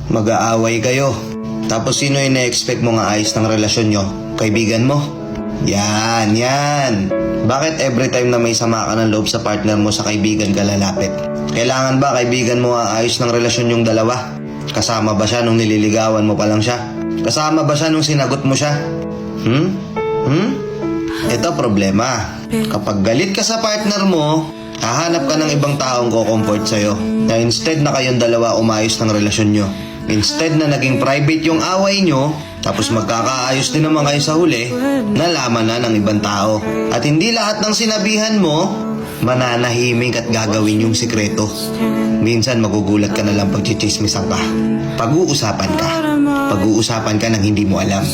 Mag-aaway kayo. Tapos sino yung na-expect mo nga ayos ng relasyon nyo? Kaibigan mo? Yan. Bakit every time na may sama ka ng loob sa partner mo, sa kaibigan ka lalapit? Kailangan ba kaibigan mo ayos ng relasyon yung dalawa? Kasama ba siya nung nililigawan mo pa lang siya? Kasama ba siya nung sinagot mo siya? Ito problema. Kapag galit ka sa partner mo, hahanap ka ng ibang taong ko-comfort sa'yo. Na instead na kayong dalawa umayos ng relasyon nyo. Instead na naging private yung away nyo, tapos magkakaayos din naman kayo sa huli, nalaman na ng ibang tao. At hindi lahat ng sinabihan mo, mananahimik at gagawin yung sikreto. Minsan magugulat ka na lang pag chichismisan ka. Pag-uusapan ka ng hindi mo alam.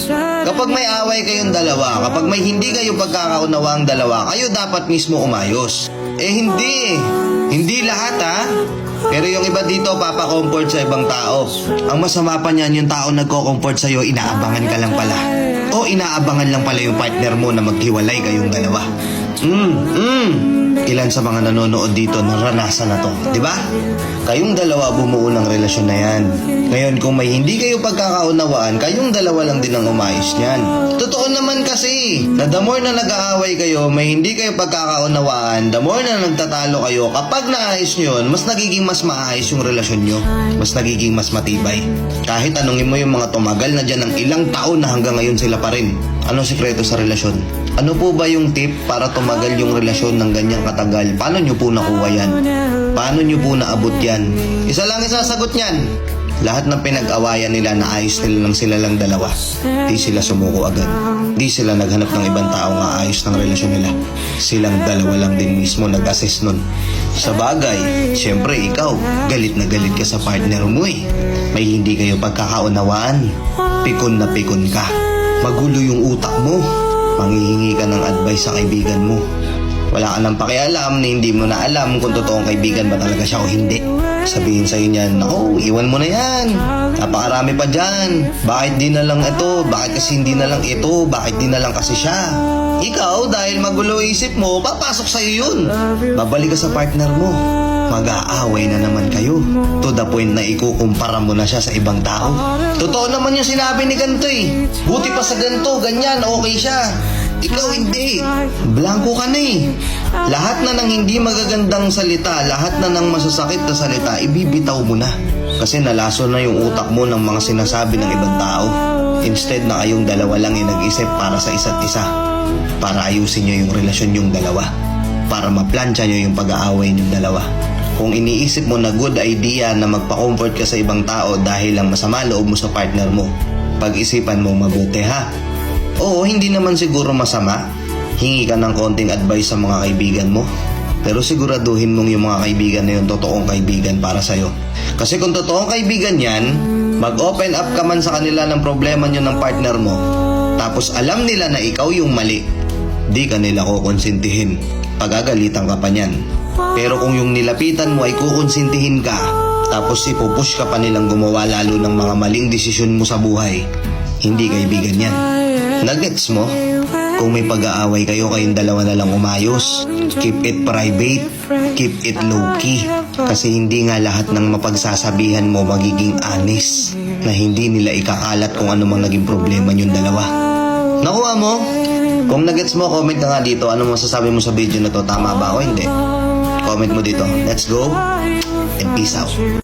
Kapag may away kayong dalawa, kapag may hindi kayo pagkakaunawa ang dalawa, kayo dapat mismo umayos. Hindi lahat Pero yung iba dito papa-comfort sa ibang tao. Ang masama pa niyan, yung tao nagko-comfort sa'yo, inaabangan ka lang pala. O inaabangan lang pala yung partner mo na maghiwalay kayong dalawa. Ilan sa mga nanonood dito naranasan na to, di ba? Kayong dalawa bumuo ng relasyon na yan. Ngayon kung may hindi kayo pagkakaunawaan, kayong dalawa lang din ang umayos niyan. Totoo naman kasi, na the more na nag-aaway kayo, may hindi kayo pagkakaunawaan, the more na nagtatalo kayo, kapag naayos nyo yun, mas nagiging mas maayos yung relasyon nyo. Mas nagiging mas matibay. Kahit tanungin mo yung mga tumagal na dyan ng ilang taon na hanggang ngayon sila pa rin. Anong sikreto sa relasyon? Ano po ba yung tip para tumagal yung relasyon ng ganyang katagal? Paano nyo po nakuha yan? Paano nyo po naabot yan? Isa lang isasagot niyan. Lahat ng pinag-awayan nila, naayos nila lang sila lang dalawa. Di sila sumuko agad. Di sila naghanap ng ibang tao nga ayos ng relasyon nila. Silang dalawa lang din mismo nag-assess nun. Sa bagay, syempre ikaw, galit na galit ka sa partner mo eh. May hindi kayo pagkakaunawaan. Pikon na pikon ka. Magulo yung utak mo. Manghihingi ka ng advice sa kaibigan mo. Wala ka nang pakialam na hindi mo na alam kung totoong kaibigan ba talaga siya o hindi. Sabihin sa'yo niyan, "Naku, iwan mo na yan. Napakarami pa dyan. Bakit di na lang ito? Bakit kasi hindi na lang ito? Bakit di na lang kasi siya?" Ikaw, dahil magulo isip mo, papasok sa'yo yun. Babalik ka sa partner mo. Mag-aaway na naman kayo. To the point na ikukumpara mo na siya sa ibang tao. Totoo naman yung sinabi ni ganito eh. Buti pa sa ganito, ganyan, okay siya. Ikaw hindi. Blanco ka na eh. Lahat na ng hindi magagandang salita, lahat na ng masasakit na salita, ibibitaw mo na. Kasi nalaso na yung utak mo ng mga sinasabi ng ibang tao. Instead na kayong dalawa lang yung nag-isip para sa isa't isa. Para ayusin nyo yung relasyon yung dalawa. Para maplansya nyo yung pag-aaway yung dalawa. Kung iniisip mo na good idea na magpa-comfort ka sa ibang tao dahil lang masama loob mo sa partner mo, pag-isipan mo mabuti ha. Oo, hindi naman siguro masama. Hingi ka ng konting advice sa mga kaibigan mo. Pero siguraduhin mong yung mga kaibigan na yung totoong kaibigan para sa'yo. Kasi kung totoong kaibigan yan, mag-open up ka man sa kanila ng problema nyo ng partner mo, tapos alam nila na ikaw yung mali, di ka nila kukonsintihin. Pagagalitan ka pa niyan. Pero kung yung nilapitan mo ay kukonsintihin ka, tapos ipupush ka pa nilang gumawa lalo ng mga maling desisyon mo sa buhay, hindi kaibigan yan. Nagets mo? Kung may pag-aaway kayo, kayong dalawa na lang umayos. Keep it private. Keep it low-key. Kasi hindi nga lahat ng mapagsasabihan mo magiging honest. Na hindi nila ikakalat kung ano mang naging problema yung dalawa. Nakuha mo? Kung nagets mo, comment ka nga dito. Ano masasabi mo sa video na to? Tama ba o hindi? Comment mo dito. Let's go and peace out.